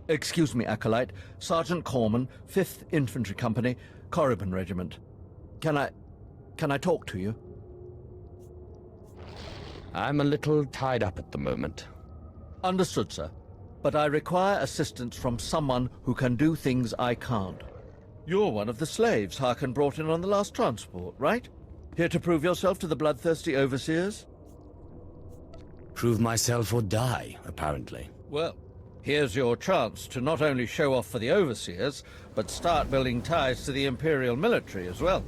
Excuse me, Acolyte. Sergeant Corman, 5th Infantry Company, Korriban Regiment. Can I talk to you? I'm a little tied up at the moment. Understood, sir. But I require assistance from someone who can do things I can't. You're one of the slaves Harkon brought in on the last transport, right? Here to prove yourself to the bloodthirsty overseers? Prove myself or die, apparently. Well, here's your chance to not only show off for the overseers, but start building ties to the Imperial military as well.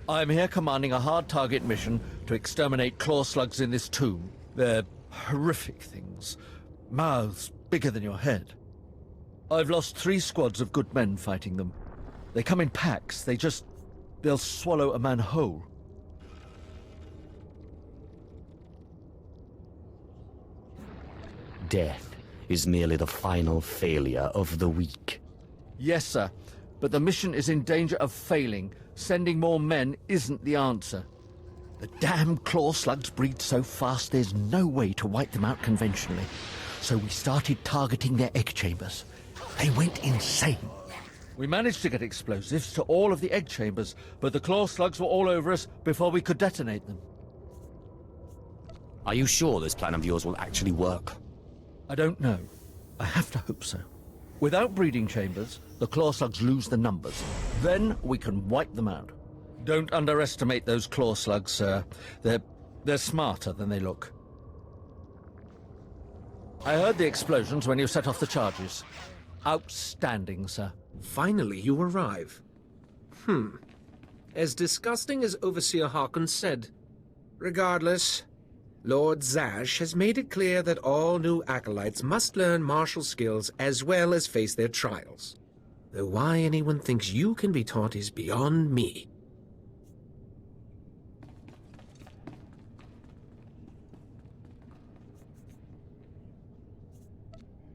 I'm here commanding a hard target mission to exterminate claw slugs in this tomb. They're horrific things. Mouths bigger than your head. I've lost 3 squads of good men fighting them. They come in packs. They'll swallow a man whole. Death is merely the final failure of the weak. Yes, sir. But the mission is in danger of failing. Sending more men isn't the answer. The damn claw slugs breed so fast there's no way to wipe them out conventionally. So we started targeting their egg chambers. They went insane. We managed to get explosives to all of the egg chambers, but the claw slugs were all over us before we could detonate them. Are you sure this plan of yours will actually work? I don't know. I have to hope so. Without breeding chambers, the claw slugs lose the numbers. Then we can wipe them out. Don't underestimate those claw slugs, sir. They're smarter than they look. I heard the explosions when you set off the charges. Outstanding, sir. Finally, you arrive. As disgusting as Overseer Harkon said. Regardless, Lord Zash has made it clear that all new acolytes must learn martial skills as well as face their trials. Though why anyone thinks you can be taught is beyond me.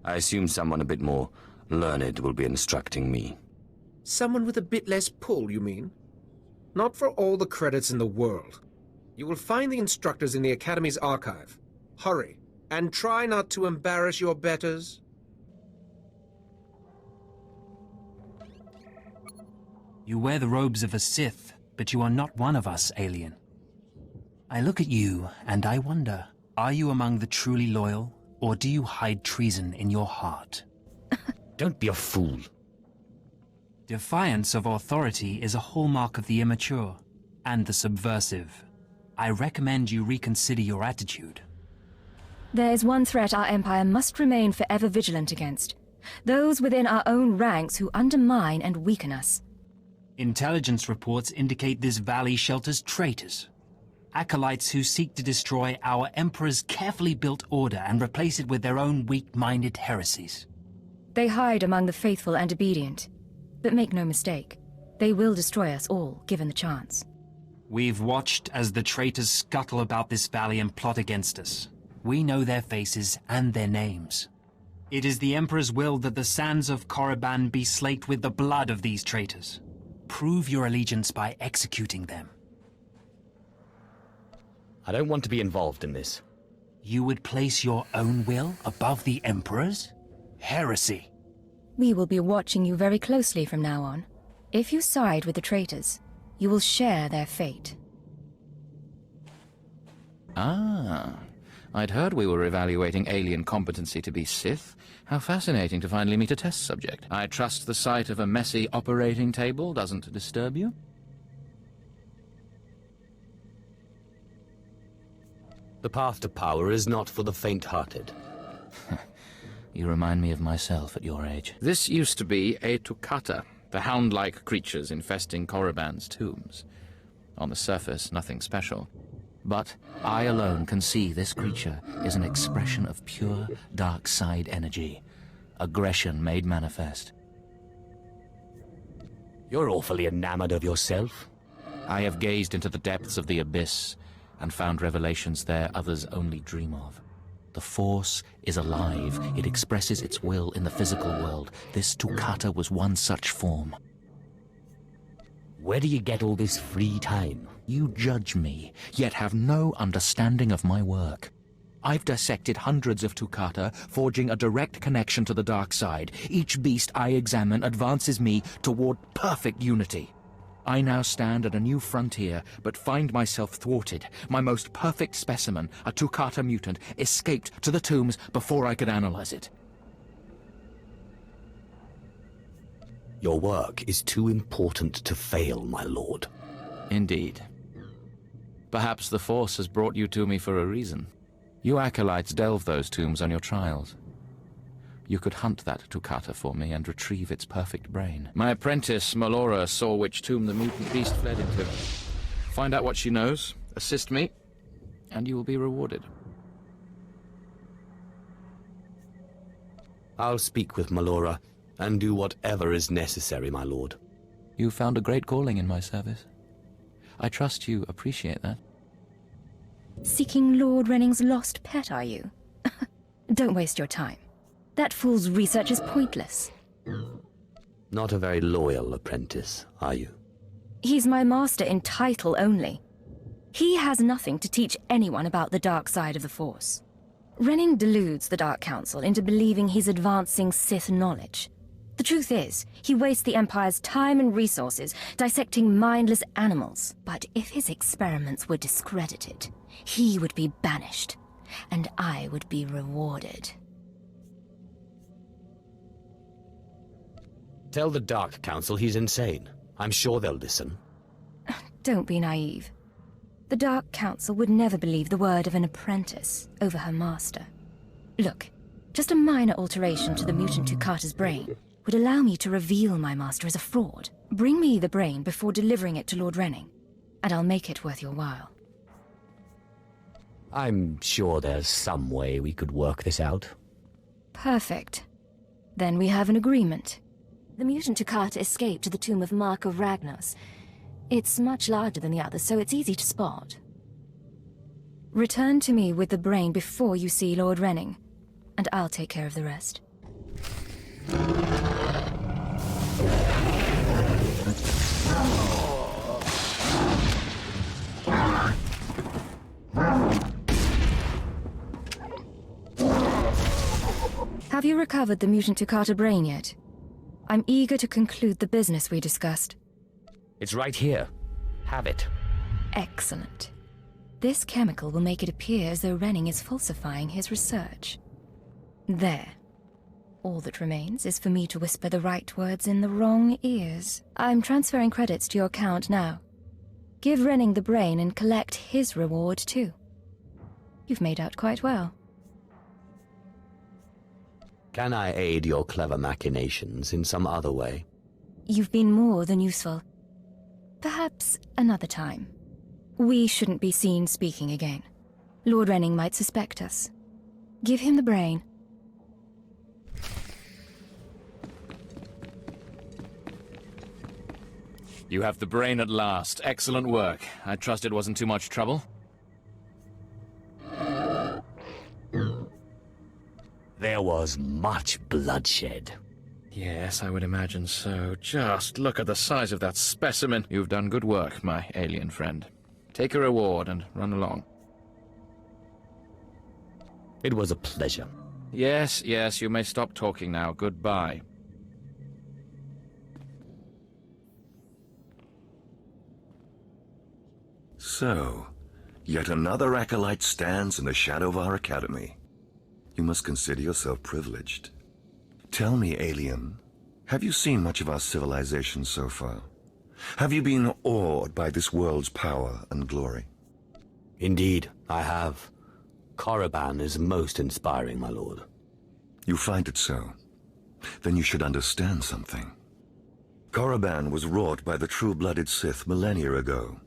I assume someone a bit more learned will be instructing me. Someone with a bit less pull, you mean? Not for all the credits in the world. You will find the instructors in the Academy's archive. Hurry, and try not to embarrass your betters. You wear the robes of a Sith, but you are not one of us, alien. I look at you, and I wonder, are you among the truly loyal, or do you hide treason in your heart? Don't be a fool. Defiance of authority is a hallmark of the immature and the subversive. I recommend you reconsider your attitude. There is one threat our Empire must remain forever vigilant against. Those within our own ranks who undermine and weaken us. Intelligence reports indicate this valley shelters traitors. Acolytes who seek to destroy our Emperor's carefully built order and replace it with their own weak-minded heresies. They hide among the faithful and obedient. But make no mistake, they will destroy us all, given the chance. We've watched as the traitors scuttle about this valley and plot against us. We know their faces and their names. It is the Emperor's will that the sands of Korriban be slaked with the blood of these traitors. Prove your allegiance by executing them. I don't want to be involved in this. You would place your own will above the Emperor's? Heresy. We will be watching you very closely from now on. If you side with the traitors, you will share their fate. Ah, I'd heard we were evaluating alien competency to be Sith. How fascinating to finally meet a test subject. I trust the sight of a messy operating table doesn't disturb you? The path to power is not for the faint-hearted. You remind me of myself at your age. This used to be a Tukata, the hound-like creatures infesting Korriban's tombs. On the surface, nothing special. But I alone can see this creature is an expression of pure dark side energy. Aggression made manifest. You're awfully enamored of yourself. I have gazed into the depths of the abyss and found revelations there others only dream of. The Force is alive. It expresses its will in the physical world. This Tukata was one such form. Where do you get all this free time? You judge me, yet have no understanding of my work. I've dissected hundreds of Tukata, forging a direct connection to the dark side. Each beast I examine advances me toward perfect unity. I now stand at a new frontier, but find myself thwarted. My most perfect specimen, a Tukata mutant, escaped to the tombs before I could analyze it. Your work is too important to fail, my lord. Indeed. Perhaps the Force has brought you to me for a reason. You acolytes delve those tombs on your trials. You could hunt that Tukata for me and retrieve its perfect brain. My apprentice, Malora, saw which tomb the mutant beast fled into. Find out what she knows, assist me, and you will be rewarded. I'll speak with Malora, and do whatever is necessary, my lord. You found a great calling in my service. I trust you appreciate that. Seeking Lord Renning's lost pet, are you? Don't waste your time. That fool's research is pointless. Not a very loyal apprentice, are you? He's my master in title only. He has nothing to teach anyone about the dark side of the Force. Renning deludes the Dark Council into believing he's advancing Sith knowledge. The truth is, he wastes the Empire's time and resources dissecting mindless animals. But if his experiments were discredited, he would be banished, and I would be rewarded. Tell the Dark Council he's insane. I'm sure they'll listen. Don't be naive. The Dark Council would never believe the word of an apprentice over her master. Look, just a minor alteration to the mutant Tukata's brain would allow me to reveal my master as a fraud. Bring me the brain before delivering it to Lord Renning, and I'll make it worth your while. I'm sure there's some way we could work this out. Perfect. Then we have an agreement. The mutant Tukata escaped to the tomb of Mark of Ragnos. It's much larger than the others, so it's easy to spot. Return to me with the brain before you see Lord Renning, and I'll take care of the rest. Have you recovered the mutant Tukata brain yet? I'm eager to conclude the business we discussed. It's right here. Have it. Excellent. This chemical will make it appear as though Renning is falsifying his research. There. All that remains is for me to whisper the right words in the wrong ears. I'm transferring credits to your account now. Give Renning the brain and collect his reward too. You've made out quite well. Can I aid your clever machinations in some other way? You've been more than useful. Perhaps another time. We shouldn't be seen speaking again. Lord Renning might suspect us. Give him the brain. You have the brain at last. Excellent work. I trust it wasn't too much trouble. There was much bloodshed. Yes, I would imagine so. Just look at the size of that specimen. You've done good work, my alien friend. Take a reward and run along. It was a pleasure. Yes, you may stop talking now. Goodbye. So, yet another acolyte stands in the shadow of our academy. You must consider yourself privileged. Tell me, alien, have you seen much of our civilization so far? Have you been awed by this world's power and glory? Indeed, I have. Korriban is most inspiring, my lord. You find it so? Then you should understand something. Korriban was wrought by the true-blooded Sith millennia ago.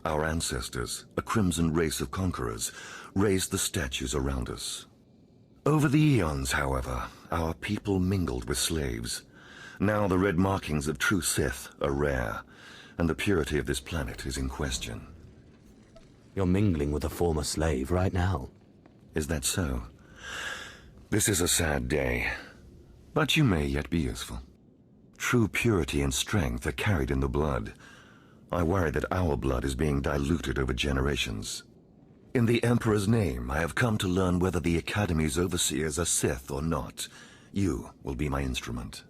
Our ancestors, a crimson race of conquerors, raised the statues around us. Over the eons, however, our people mingled with slaves. Now the red markings of true Sith are rare, and the purity of this planet is in question. You're mingling with a former slave right now. Is that so? This is a sad day, but you may yet be useful. True purity and strength are carried in the blood. I worry that our blood is being diluted over generations. In the Emperor's name, I have come to learn whether the Academy's overseers are Sith or not. You will be my instrument.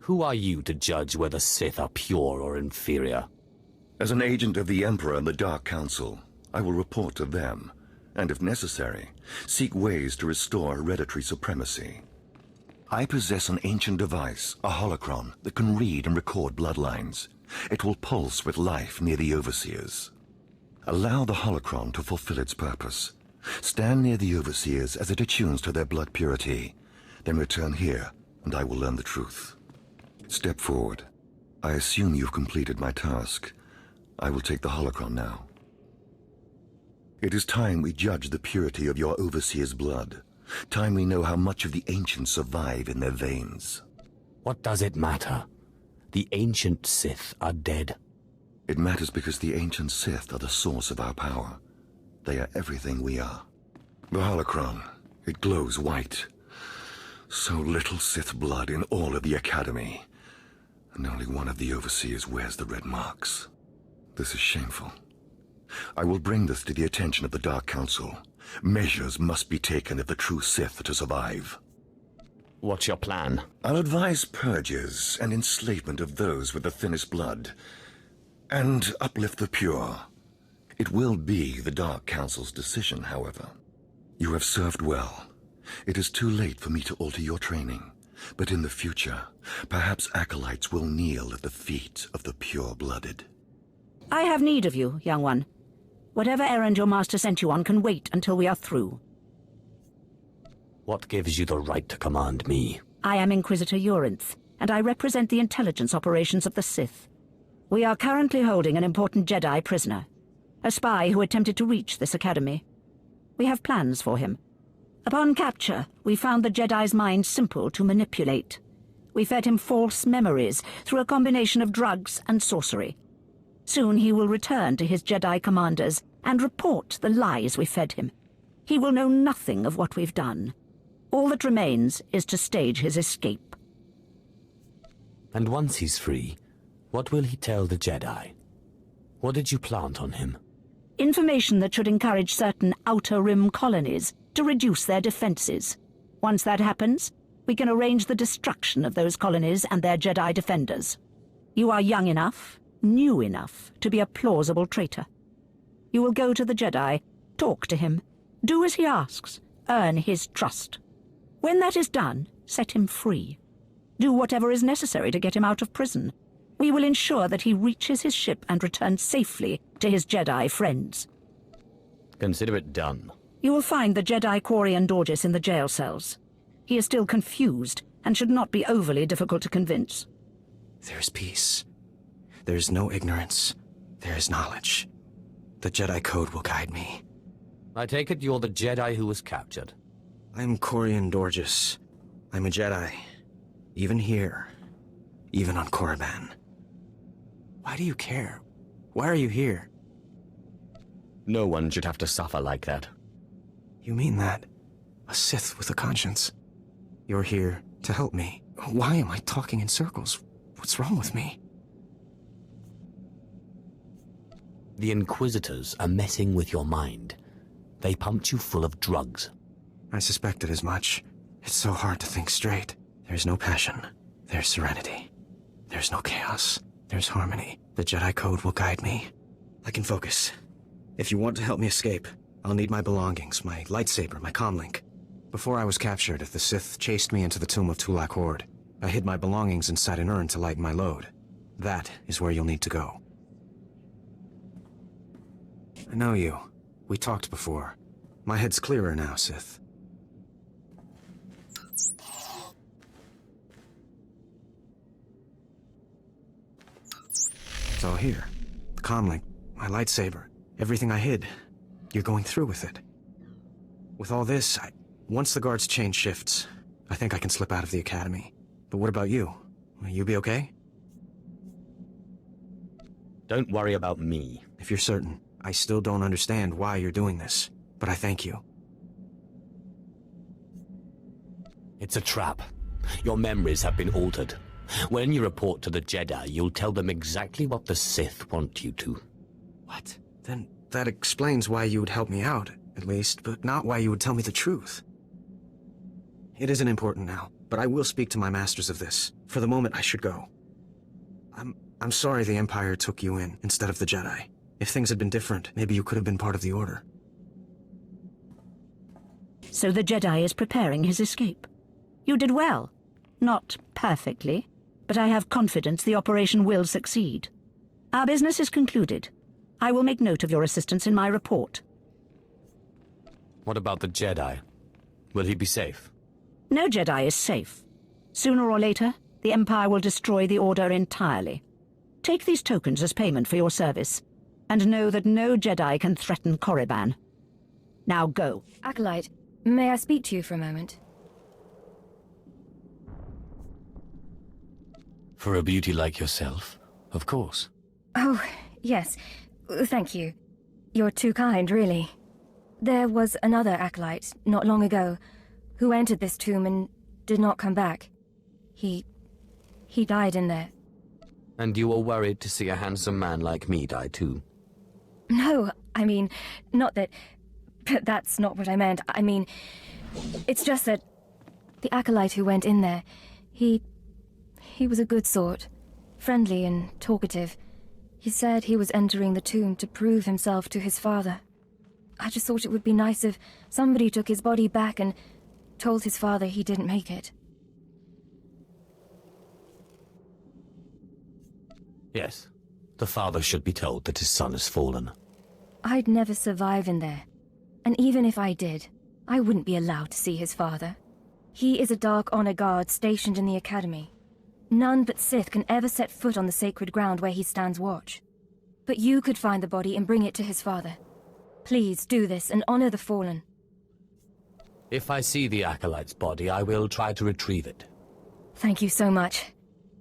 Who are you to judge whether Sith are pure or inferior? As an agent of the Emperor and the Dark Council, I will report to them, and if necessary, seek ways to restore hereditary supremacy. I possess an ancient device, a holocron, that can read and record bloodlines. It will pulse with life near the overseers. Allow the holocron to fulfill its purpose. Stand near the overseers as it attunes to their blood purity. Then return here, and I will learn the truth. Step forward. I assume you've completed my task. I will take the holocron now. It is time we judge the purity of your overseer's blood. Time we know how much of the ancients survive in their veins. What does it matter? The ancient Sith are dead. It matters because the ancient Sith are the source of our power. They are everything we are. The holocron, it glows white. So little Sith blood in all of the Academy. And only one of the overseers wears the red marks. This is shameful. I will bring this to the attention of the Dark Council. Measures must be taken if the true Sith are to survive. What's your plan? I'll advise purges and enslavement of those with the thinnest blood. And uplift the pure. It will be the Dark Council's decision, however. You have served well. It is too late for me to alter your training. But in the future, perhaps acolytes will kneel at the feet of the pure-blooded. I have need of you, young one. Whatever errand your master sent you on can wait until we are through. What gives you the right to command me? I am Inquisitor Urinth, and I represent the intelligence operations of the Sith. We are currently holding an important Jedi prisoner, a spy who attempted to reach this academy. We have plans for him. Upon capture, we found the Jedi's mind simple to manipulate. We fed him false memories through a combination of drugs and sorcery. Soon he will return to his Jedi commanders and report the lies we fed him. He will know nothing of what we've done. All that remains is to stage his escape. And once he's free, what will he tell the Jedi? What did you plant on him? Information that should encourage certain Outer Rim colonies to reduce their defenses. Once that happens, we can arrange the destruction of those colonies and their Jedi defenders. You are young enough, new enough, to be a plausible traitor. You will go to the Jedi, talk to him, do as he asks, earn his trust. When that is done, set him free. Do whatever is necessary to get him out of prison. We will ensure that he reaches his ship and returns safely to his Jedi friends. Consider it done. You will find the Jedi Korriban Dorjus in the jail cells. He is still confused and should not be overly difficult to convince. There's peace. There's no ignorance. There is knowledge. The Jedi Code will guide me. I take it you're the Jedi who was captured. I'm Korriban Dorjus. I'm a Jedi. Even here. Even on Korriban. Why do you care? Why are you here? No one should have to suffer like that. You mean that? A Sith with a conscience. You're here to help me. Why am I talking in circles? What's wrong with me? The Inquisitors are messing with your mind. They pumped you full of drugs. I suspected as much. It's so hard to think straight. There's no passion. There's serenity. There's no chaos. There's harmony. The Jedi Code will guide me. I can focus. If you want to help me escape, I'll need my belongings, my lightsaber, my comlink. Before I was captured, the Sith chased me into the tomb of Tulak Horde. I hid my belongings inside an urn to lighten my load. That is where you'll need to go. I know you. We talked before. My head's clearer now, Sith. It's all here. The comlink, my lightsaber, everything I hid. You're going through with it. With all this, once the guards change shifts, I think I can slip out of the academy. But what about you? Will you be okay? Don't worry about me. If you're certain. I still don't understand why you're doing this, but I thank you. It's a trap. Your memories have been altered. When you report to the Jedi, you'll tell them exactly what the Sith want you to. What? Then That explains why you would help me out, at least, but not why you would tell me the truth. It isn't important now, but I will speak to my masters of this. For the moment, I should go. I'm sorry the Empire took you in instead of the Jedi. If things had been different, maybe you could have been part of the Order. So the Jedi is preparing his escape. You did well. Not perfectly, but I have confidence the operation will succeed. Our business is concluded. I will make note of your assistance in my report. What about the Jedi? Will he be safe? No Jedi is safe. Sooner or later, the Empire will destroy the Order entirely. Take these tokens as payment for your service, and know that no Jedi can threaten Korriban. Now go. Acolyte, may I speak to you for a moment? For a beauty like yourself, of course. Oh, yes. Thank you. You're too kind, really. There was another acolyte, not long ago, who entered this tomb and did not come back. He died in there. And you were worried to see a handsome man like me die too? No, I mean, not that... But that's not what I meant. I mean, it's just that the acolyte who went in there, he was a good sort, friendly and talkative. He said he was entering the tomb to prove himself to his father. I just thought it would be nice if somebody took his body back and told his father he didn't make it. Yes, the father should be told that his son has fallen. I'd never survive in there. And even if I did, I wouldn't be allowed to see his father. He is a Dark Honor Guard stationed in the Academy. None but Sith can ever set foot on the sacred ground where he stands watch. But you could find the body and bring it to his father. Please do this and honor the fallen. If I see the Acolyte's body, I will try to retrieve it. Thank you so much.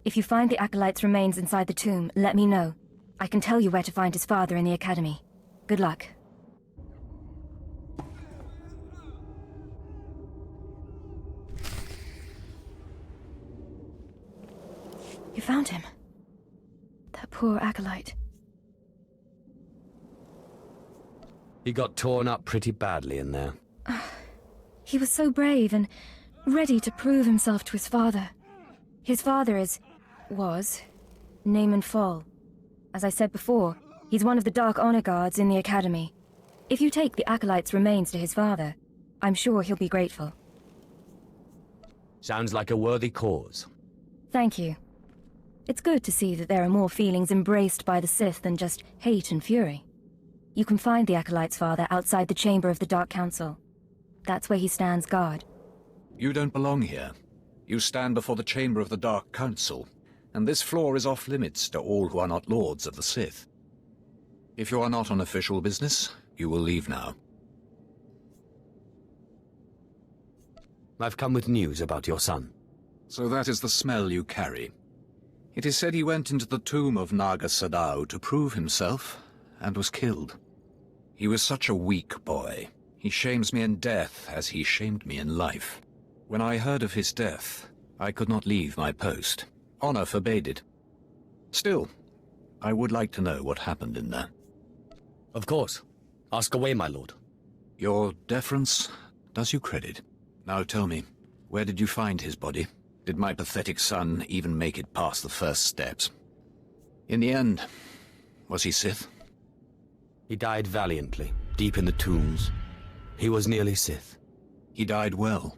If you find the Acolyte's remains inside the tomb, let me know. I can tell you where to find his father in the Academy. Good luck. You found him. That poor Acolyte. He got torn up pretty badly in there. He was so brave and ready to prove himself to his father. His father was Naaman Fall. As I said before, he's one of the Dark Honor Guards in the Academy. If you take the Acolyte's remains to his father, I'm sure he'll be grateful. Sounds like a worthy cause. Thank you. It's good to see that there are more feelings embraced by the Sith than just hate and fury. You can find the Acolyte's father outside the chamber of the Dark Council. That's where he stands guard. You don't belong here. You stand before the chamber of the Dark Council, and this floor is off-limits to all who are not lords of the Sith. If you are not on official business, you will leave now. I've come with news about your son. So that is the smell you carry. It is said he went into the tomb of Naga Sadao to prove himself, and was killed. He was such a weak boy. He shames me in death as he shamed me in life. When I heard of his death, I could not leave my post. Honor forbade it. Still, I would like to know what happened in there. Of course. Ask away, my lord. Your deference does you credit. Now tell me, where did you find his body? Did my pathetic son even make it past the first steps? In the end, was he Sith? He died valiantly, deep in the tombs. He was nearly Sith. He died well.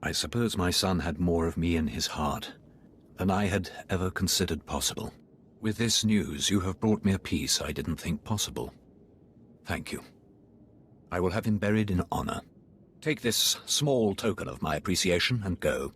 I suppose my son had more of me in his heart than I had ever considered possible. With this news, you have brought me a peace I didn't think possible. Thank you. I will have him buried in honor. Take this small token of my appreciation and go.